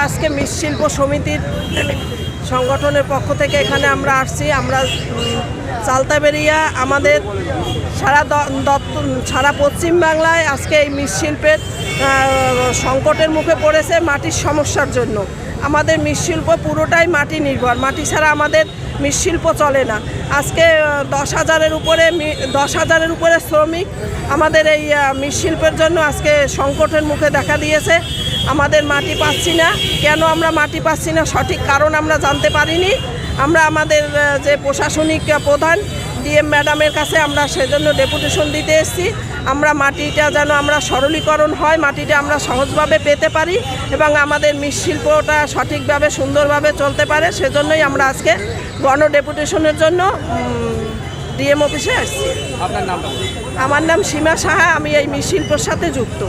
আজকে মৃৎশিল্প সমিতির সংগঠনের পক্ষ থেকে এখানে আমরা আসছি। আমরা চালতাবেরিয়া আমাদের সারা পশ্চিম বাংলায় আজকে এই মৃৎশিল্পের সংকটের মুখে পড়েছে মাটির সমস্যার জন্য। আমাদের মৃৎশিল্প পুরোটাই মাটি নির্ভর, মাটি ছাড়া আমাদের মৃৎশিল্প চলে না। আজকে 10,000-এর উপরে শ্রমিক আমাদের এই মৃৎশিল্পের জন্য আজকে সংকটের মুখে দেখা দিয়েছে। আমাদের মাটি পাচ্ছি না। কেন আমরা মাটি পাচ্ছি না সঠিক কারণ আমরা জানতে পারিনি। আমরা আমাদের যে প্রশাসনিক প্রধান ডিএম ম্যাডামের কাছে আমরা সেজন্য ডেপুটেশন দিতে এসেছি। আমরা মাটিটা যেন আমরা সরলীকরণ হয়, মাটিটা আমরা সহজভাবে পেতে পারি এবং আমাদের মৃৎশিল্পটা সঠিকভাবে সুন্দরভাবে চলতে পারে, সেজন্যই আমরা আজকে গণ ডেপুটেশনের জন্য ডিএম অফিসে আসছি। আপনার নাম? আমার নাম সীমা সাহা, আমি এই মৃৎশিল্পের সাথে যুক্ত।